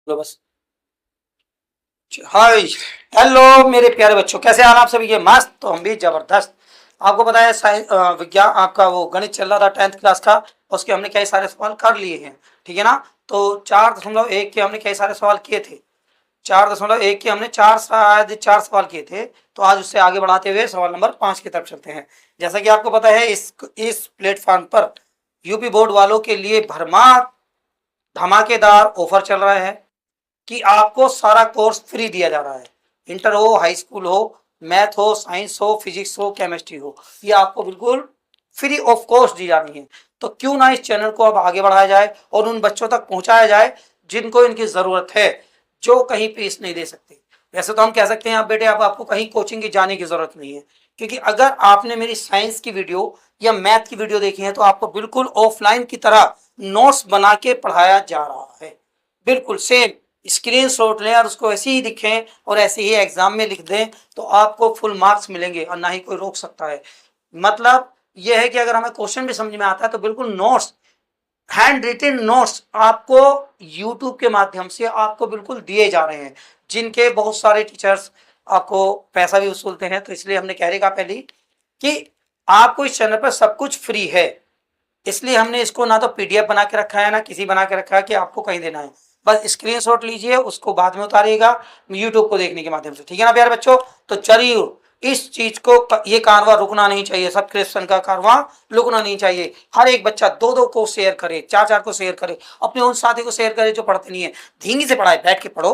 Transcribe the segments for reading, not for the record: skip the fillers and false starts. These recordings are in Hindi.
लो बस। हाय, हेलो मेरे प्यारे बच्चों, कैसे हाल आप सभी के? मस्त। तो हम भी जबरदस्त। आपको पता है विज्ञान आपका वो गणित चल रहा था 10th क्लास का, उसके हमने कई सारे सवाल कर लिए हैं, ठीक है ना। तो 4.1 के हमने कई सारे सवाल किए थे। 4.1 के हमने शायद 4 सवाल किए थे। तो आज उससे आगे बढ़ाते हुए सवाल नंबर 5 की तरफ चलते हैं। जैसा कि आपको पता है, इस प्लेटफॉर्म पर यूपी बोर्ड वालों के लिए भरमार धमाकेदार ऑफर चल रहा है कि आपको सारा कोर्स फ्री दिया जा रहा है। इंटर हो, हाई स्कूल हो, मैथ हो, साइंस हो, फिजिक्स हो, केमिस्ट्री हो, ये आपको बिल्कुल फ्री ऑफ कॉस्ट दी जानी है। तो क्यों ना इस चैनल को अब आगे बढ़ाया जाए और उन बच्चों तक पहुंचाया जाए जिनको इनकी जरूरत है, जो कहीं फीस नहीं दे सकते। वैसे तो हम कह सकते हैं आप बेटे, अब आपको कहीं कोचिंग की जाने की जरूरत नहीं है, क्योंकि अगर आपने मेरी साइंस की वीडियो या मैथ की वीडियो देखी है तो आपको बिल्कुल ऑफलाइन की तरह नोट्स बना के पढ़ाया जा रहा है। बिल्कुल सेम स्क्रीन शॉट लें और उसको ऐसे ही लिखें और ऐसे ही एग्जाम में लिख दें तो आपको फुल मार्क्स मिलेंगे और ना ही कोई रोक सकता है। मतलब यह है कि अगर हमें क्वेश्चन भी समझ में आता है तो बिल्कुल नोट्स, हैंड रिटन नोट्स आपको यूट्यूब के माध्यम से आपको बिल्कुल दिए जा रहे हैं, जिनके बहुत सारे टीचर्स आपको पैसा भी वसूलते हैं। तो इसलिए हमने कह रखा पहले कि आपको इस चैनल पर सब कुछ फ्री है, इसलिए हमने इसको ना तो पीडीएफ बना के रखा है ना किसी बना के रखा है कि आपको कहीं देना है। बस स्क्रीनशॉट लीजिए, उसको बाद में उतारिएगा यूट्यूब को देखने के माध्यम से, ठीक है ना प्यारे बच्चों। तो चलिए, इस चीज को, ये कारवां रुकना नहीं चाहिए, सब्सक्रिप्शन का कारवां रुकना नहीं चाहिए। हर एक बच्चा 2-2 को शेयर करे, 4-4 को शेयर करे, अपने उन साथी को शेयर करे जो पढ़ते नहीं है। धीमी से पढ़ाए, बैठ के पढ़ो,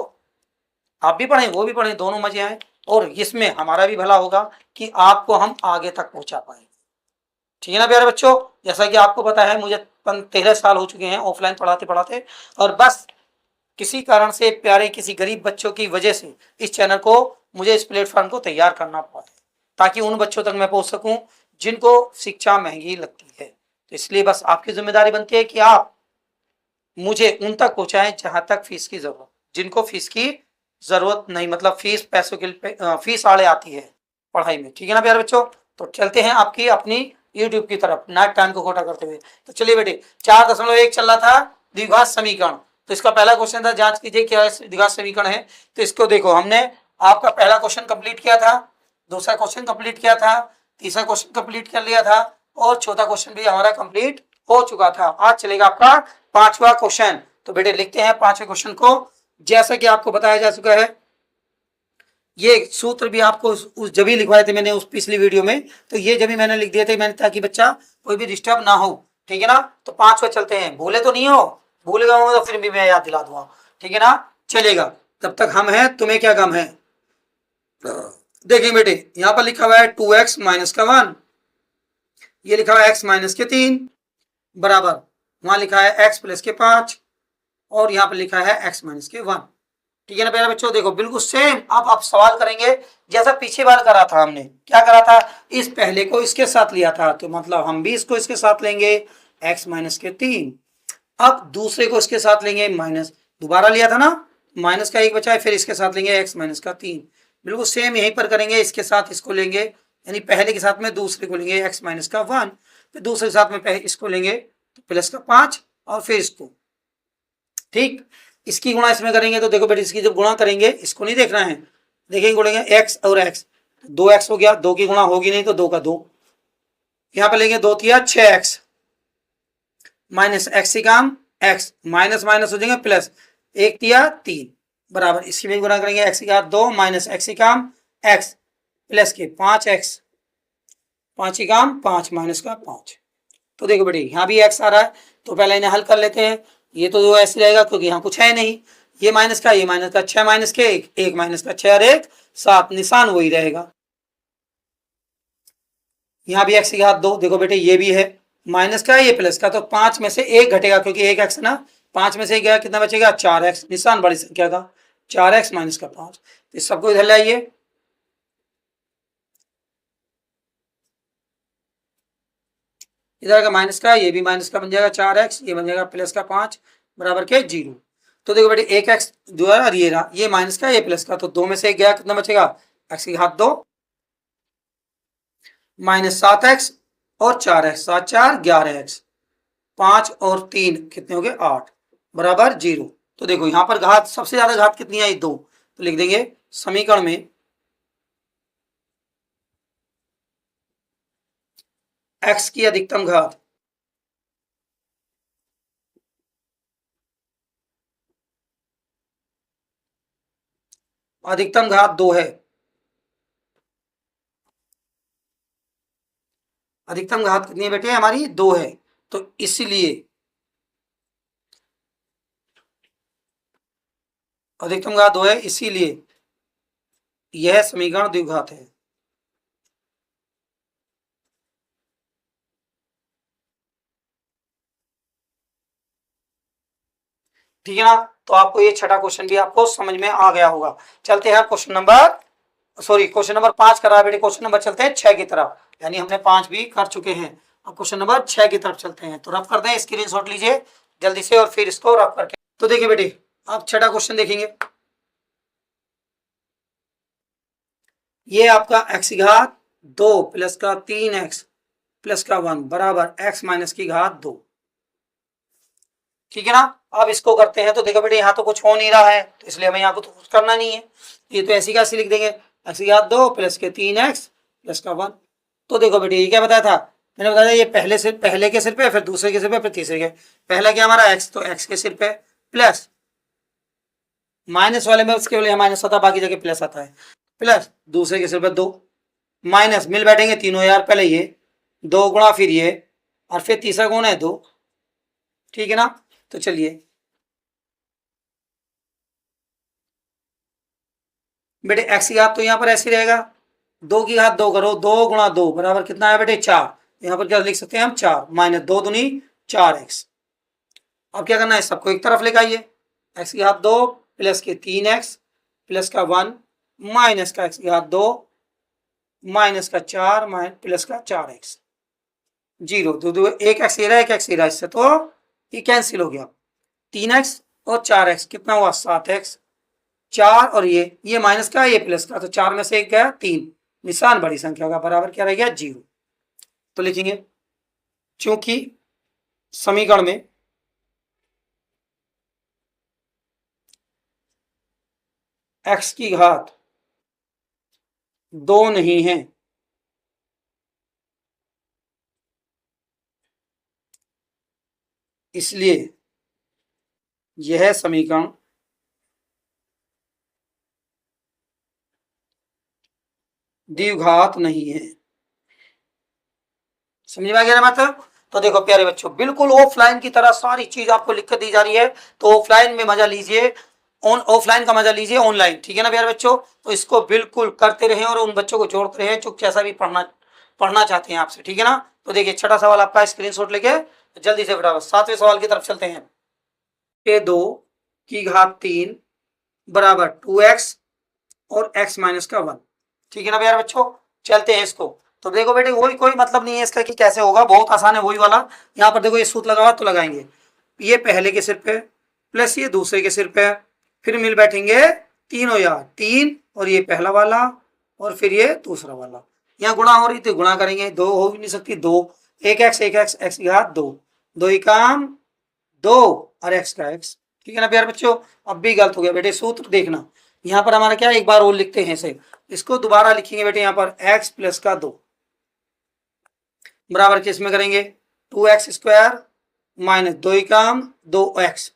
आप भी पढ़ें वो भी पढ़ें, दोनों मजे आए और इसमें हमारा भी भला होगा कि आपको हम आगे तक पहुंचा पाए, ठीक है ना प्यारे बच्चों। जैसा कि आपको पता है, मुझे 13 साल हो चुके हैं ऑफलाइन पढ़ाते पढ़ाते, और बस किसी कारण से प्यारे किसी गरीब बच्चों की वजह से इस चैनल को, मुझे इस प्लेटफॉर्म को तैयार करना पड़ा है ताकि उन बच्चों तक मैं पहुंच सकूं जिनको शिक्षा महंगी लगती है। तो इसलिए बस आपकी जिम्मेदारी बनती है कि आप मुझे उन तक पहुंचाएं जहां तक फीस की जरूरत, जिनको फीस की जरूरत नहीं, मतलब फीस पैसों के फीस आड़े आती है पढ़ाई में, ठीक है ना प्यारे बच्चों। तो चलते हैं आपकी अपनी यूट्यूब की तरफ, नाइट टाइम को खोटा करते हुए। तो चलिए बेटे, 4.1 चल रहा था द्विघात समीकरण। तो इसका पहला क्वेश्चन था, जांच कीजिए क्या द्विघात समीकरण है। तो इसको देखो, हमने आपका पहला क्वेश्चन कंप्लीट किया था, दूसरा क्वेश्चन कंप्लीट किया था, तीसरा क्वेश्चन कंप्लीट कर लिया था और चौथा क्वेश्चन भी हमारा कंप्लीट हो चुका था। आज चलेगा आपका 5वां क्वेश्चन। तो बेटे लिखते हैं 5वें क्वेश्चन को। जैसा कि आपको बताया जा चुका है, ये सूत्र भी आपको उस जब ही लिखवाए थे मैंने उस पिछली वीडियो में, तो ये जब ही मैंने लिख दिए थे मैंने, ताकि बच्चा कोई भी डिस्टर्ब ना हो, ठीक है ना। तो 5 चलते हैं, भूले तो नहीं हो? भूल गए हो तो फिर भी मैं याद दिला दूंगा, ठीक है ना। चलेगा, तब तक हम हैं, तुम्हें क्या गम है। देखिए बेटे, यहां पर लिखा हुआ है 2x माइनस का 1, ये लिखा हुआ है x माइनस के 3 बराबर, वहां लिखा है x प्लस के 5 और यहाँ पर लिखा है x माइनस के 1, ठीक है ना प्यारे बच्चों। देखो बिल्कुल सेम अब आप सवाल करेंगे जैसा पीछे बार करा था। हमने क्या करा था, इस पहले को इसके साथ लिया था, तो मतलब हम भी इसको इसके साथ लेंगे x माइनस के 3। अब दूसरे को इसके साथ लेंगे माइनस, दोबारा लिया था ना, माइनस का 1 बचा है, फिर इसके साथ लेंगे x माइनस का 3। बिल्कुल सेम यहीं पर करेंगे, इसके साथ इसको लेंगे, यानी पहले के साथ में दूसरे को लेंगे x माइनस का 1, फिर दूसरे के साथ में पहले इसको लेंगे तो प्लस का 5 और फिर इसको, ठीक। इसकी गुणा इसमें करेंगे तो देखो बेटे, इसकी जब गुणा करेंगे, इसको नहीं देखना है, देखेंगे गुणेंगे x और x, 2x हो गया, 2 की गुणा होगी नहीं तो 2 का 2, यहां पर लेंगे 2 तिया 6x माइनस x काम x, माइनस माइनस हो जाएंगे प्लस, 1 तिया 3 बराबर, इसकी भी गुणा करेंगे x का 2 माइनस x काम x प्लस के 5x, 5 काम 5 माइनस का 5। तो देखो बेटे, यहाँ भी x आ रहा है तो पहले इन्हें हल कर लेते हैं। ये तो जो ऐसे रहेगा क्योंकि यहाँ कुछ है नहीं, ये माइनस का, ये माइनस का, 6 माइनस के 1, 1 माइनस का 6 और 1 7, निशान वही रहेगा। यहाँ भी x की घात 2, देखो बेटे ये भी है माइनस का, ये प्लस का, तो 5 में से 1 घटेगा क्योंकि 1 x ना, 5 में से 1 गया, कितना बचेगा 4x, निशान बड़ी संख्या का, 4x माइनस का 5। तो इस सबको इधर लाइए, इधर का माइनस का, ये भी माइनस का बन जाएगा 4x, ये बन जाएगा प्लस का 5 बराबर के 0। तो देखो बेटे 1x जो है और ये रहा, ये माइनस का ये प्लस का, तो 2 में से 1 गया, कितना बचेगा x की घात 2 माइनस 7x और 4x, 7 4 11x, 5 और 3 कितने हो गए 8 बराबर 0। तो देखो यहाँ पर घात, सबसे ज्यादा घात कितनी आई, 2, तो लिख देंगे समीकरण में x की अधिकतम घात अधिकतम घात 2 है, अधिकतम घात कितनी है बेटे हमारी, 2 है। तो इसलिए अधिकतम घात 2 है, इसीलिए यह समीकरण द्विघात है। ठीक है ना। तो आपको ये छठा क्वेश्चन भी आपको समझ में आ गया होगा। चलते हैं question number, sorry question number 5 करा बेटे, क्वेश्चन नंबर चलते हैं 6 की तरफ, यानी हमने 5 भी कर चुके हैं। अब क्वेश्चन नंबर 6 की तरफ चलते हैं। तो रफ कर दें, स्क्रीनशॉट लीजिए जल्दी से और फिर इसको रफ करके। तो देखिए बेटे, आप छठा क्वेश्चन देखेंगे, ये आपका x की घात 2 प्लस का 3x प्लस का 1 बराबर x माइनस की घात 2। ठीक है ना। अब इसको करते हैं, तो देखो बेटे यहाँ तो कुछ हो नहीं रहा है, तो इसलिए हमें यहाँ को तो कुछ करना नहीं है, ये तो ऐसी कैसे लिख देंगे, x की घात 2 प्लस के 3x प्लस का 1। तो देखो बेटे ये क्या बताया था, मैंने बताया था ये पहले के सिर पे, फिर दूसरे के सिर पे, फिर तीसरे के। पहला क्या हमारा x, तो x के सिर पे प्लस, माइनस वाले में उसके लिए माइनस आता है, बाकी जगह प्लस आता है, प्लस दूसरे के सिर पे 2 माइनस, मिल बैठेंगे तीनों यार, पहले ये 2 गुणा फिर ये, और फिर तीसरा गुण है 2। ठीक है ना। तो चलिए बेटे x की घात तो यहाँ पर ऐसी रहेगा, 2 की घात 2 करो, 2 गुणा 2 बराबर कितना है बेटे 4। यहाँ पर क्या लिख सकते हैं हम 4 माइनस 2 दूनी 4x। अब क्या करना है, सबको एक तरफ लेकर आइए, x की घात 2 प्लस के 3x प्लस का 1 माइनस का x की घात 2 माइनस का 4 प्लस का 4x, 0 दो दो, एक x ये रहा, एक x ये रहा, इससे तो ये कैंसिल हो गया। 3x और 4x कितना हुआ 7x, 4 और ये माइनस का ये प्लस का, तो 4 में से एक गया 3, निशान बड़ी संख्या का बराबर क्या रह गया 0। तो लिखेंगे चूंकि समीकरण में x की घात 2 नहीं है, इसलिए यह समीकरण द्विघात नहीं है। समझ में आ गया ना बात। तो देखो प्यारे बच्चों, बिल्कुल ऑफलाइन की तरह सारी चीज आपको लिख कर दी जा रही है, तो ऑफलाइन में मजा लीजिए, ऑफलाइन का मजा लीजिए ऑनलाइन। ठीक है ना प्यारे बच्चों, तो इसको बिल्कुल करते रहें और उन बच्चों को जोड़ते रहें जो कैसा भी पढ़ना चाहते हैं आपसे। ठीक है ना। तो देखिए छठा सवाल आपका, स्क्रीनशॉट लेके जल्दी से फटाफट 7वें सवाल की तरफ चलते हैं। के 2 की घात 3 बराबर 2x और x माइनस का 1। ठीक है ना प्यारे बच्चों, चलते हैं इसको। तो देखो बेटे वही, कोई मतलब नहीं है इसका कि कैसे होगा, बहुत आसान है वही वाला। यहाँ पर देखो ये सूत्र लगा हुआ, तो लगाएंगे, ये पहले के सिर पे प्लस ये दूसरे के सिर पे, फिर मिल बैठेंगे तीनों यार, 3 और ये पहला वाला और फिर ये दूसरा वाला, यहाँ गुणा हो रही थी गुणा करेंगे, 2 हो भी नहीं सकती 2, एक एक्स की घात 2, 2 ही काम 2 और x का x। ठीक है ना प्यारे बच्चों। अब भी गलत हो गया बेटे, सूत्र देखना, यहाँ पर हमारा क्या, एक बार और लिखते हैं इसे, इसको दोबारा लिखेंगे बेटे, यहाँ पर x प्लस का 2 बराबर किस में करेंगे 2x स्क्वायर माइनस 2 ही काम 2x।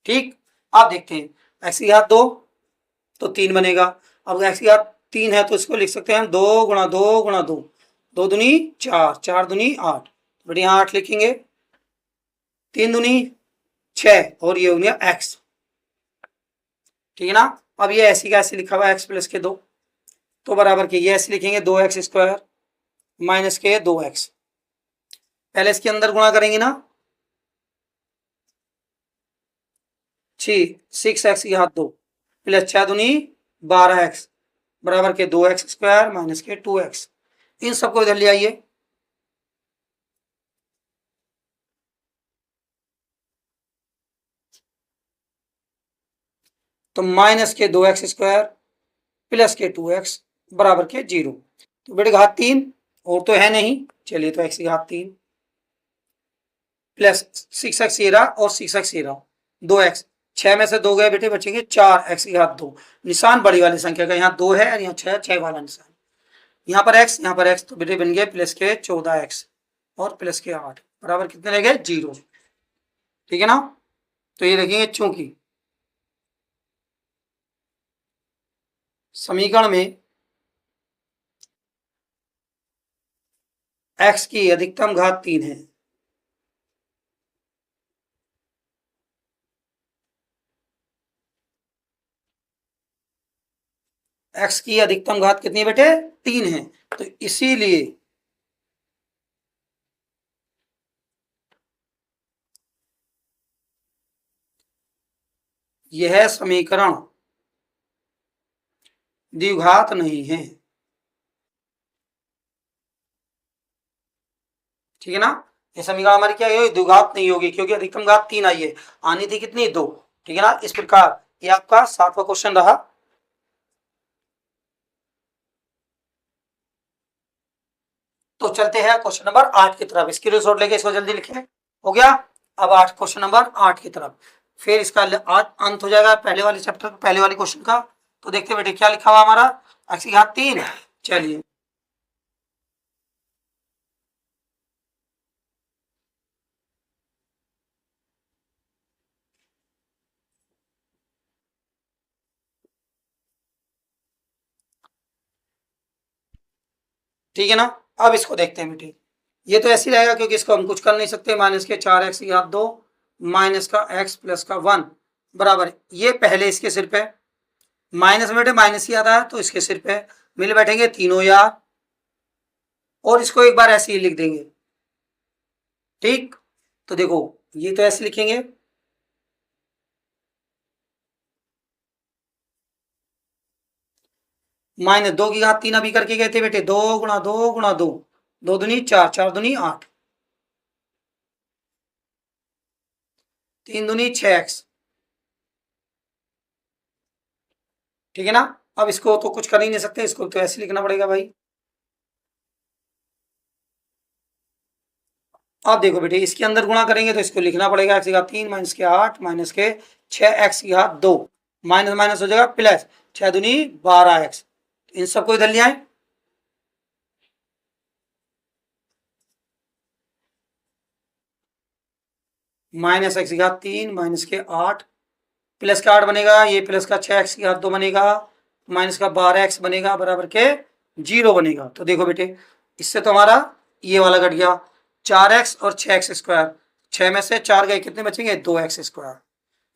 ठीक, आप देखते हैं x की घात 2 तो 3 बनेगा, अब x की घात 3 है तो इसको लिख सकते हैं हम 2 गुणा 2 गुणा 2, 2 दूनी 4, 4 दूनी 8, बेटे यहाँ 8 लिखेंगे, 3 दूनी 6 और ये हो गया x। ठीक है ना। अब ये ऐसी का ऐसे लिखा हुआ है x प्लस के 2, तो बराबर के ये ऐसे लिखेंगे 2x स्क्वायर माइनस के 2x, पहले इसके अंदर गुणा करेंगे ना, 6x की घात 2 प्लस 6 दूनी 12x बराबर के 2x स्क्वायर माइनस के 2x। इन सबको इधर ले आइए, तो माइनस के 2x स्क्वायर प्लस के 2x बराबर के 0। तो बेटे घात 3 और तो है नहीं, चलिए तो x की घात 3 प्लस 6x ये रहा और 6x ये रहा, 2x, 6 में से 2 गए बेटे, बचेंगे 4x की घात 2। निशान बड़ी वाली संख्या का, यहाँ 2 है और यहाँ 6, 6 वाला निशान, यहाँ पर x, यहाँ पर x, तो बेटे बन गए प्लस के 14x और प्लस के 8 बराबर कितने रह गए, 0। ठीक है ना, तो ये लिखेंगे चूंकि समीकरण में x की अधिकतम घात 3 है, x की अधिकतम घात कितनी है बेटे, 3 है, तो इसीलिए यह समीकरण द्विघात नहीं है। ठीक है ना, ये समीकरण हमारी क्या है, द्विघात नहीं होगी, क्योंकि अधिकतम घात 3 आई है, आनी थी कितनी, 2। ठीक है ना, इस प्रकार ये आपका 7वां क्वेश्चन रहा। तो चलते हैं क्वेश्चन नंबर 8 की तरफ, स्क्रीनशॉट लेके इसको जल्दी लिखें। हो गया, अब 8 क्वेश्चन नंबर 8 की तरफ, फिर इसका आज अंत हो जाएगा पहले वाले चैप्टर, पहले वाले क्वेश्चन का। तो देखते बेटे क्या लिखा हुआ हमारा, x की घात 3। चलिए ठीक है ना, अब इसको देखते हैं बेटे। ये तो ऐसे ही रहेगा क्योंकि इसको हम कुछ कर नहीं सकते, माइनस के 4x की घात 2 माइनस का x प्लस का 1 बराबर, ये पहले इसके सिर पे माइनस में बेटे माइनस ही आता है, तो इसके सिर पे मिल बैठेंगे तीनों यार, और इसको एक बार ऐसे ही लिख देंगे। ठीक, तो देखो ये तो ऐसे लिखेंगे, माइनस 2 की घात 3 अभी करके गए थे बेटे, 2 गुणा 2 गुणा 2, 2 दूनी 4, 4 दूनी 8, 3 दूनी 6x। ठीक है ना, अब इसको तो कुछ कर ही नहीं सकते, इसको तो ऐसे लिखना पड़ेगा भाई। अब देखो बेटे इसके अंदर गुणा करेंगे तो इसको लिखना पड़ेगा x की घात 3 माइनस के 8 माइनस के 6x की घात 2, माइनस माइनस हो जाएगा प्लस, 6 दूनी 12x, इन सबको इधर ले आए, माइनस x की घात 3 माइनस के 8 प्लस का 8 बनेगा, ये प्लस का 6x की घात 2 बनेगा, माइनस का 12x बनेगा बराबर के 0 बनेगा। तो देखो बेटे इससे तो हमारा ये वाला घट गया, 4x और 6x स्क्वायर, 6 में से 4 गए, कितने बचेंगे, 2x स्क्वायर,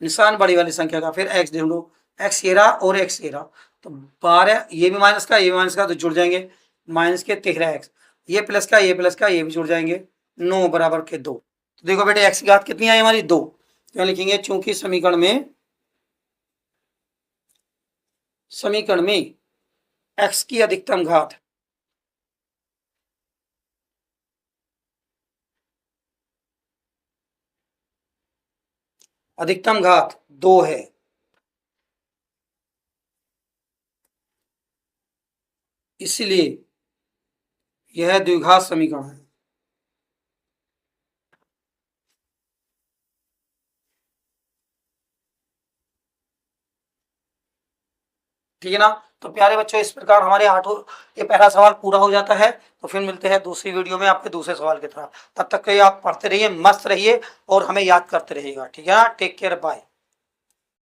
निशान बड़ी वाली संख्या का, फिर x ढूंढो, x ये रहा और x ये रहा, तो 12, ये भी माइनस का, ये भी माइनस का, तो जुड़ जाएंगे, माइनस के 13x, ये प्लस का, ये प्लस का, ये भी जुड़ जाएंगे, 9 बराबर के 2। तो देखो बेटे x की घात कितनी आई हमारी, 2। क्या लिखेंगे, चूंकि समीकरण में x की अधिकतम घात अधिकतम घात 2 है, इसलिए यह द्विघात समीकरण है। ठीक है ना, तो प्यारे बच्चों इस प्रकार हमारे 8 ये पहला सवाल पूरा हो जाता है। तो फिर मिलते हैं दूसरी वीडियो में आपके दूसरे सवाल की तरफ, तब तक के लिए आप पढ़ते रहिए, मस्त रहिए और हमें याद करते रहिएगा। ठीक है ना, टेक केयर, बाय।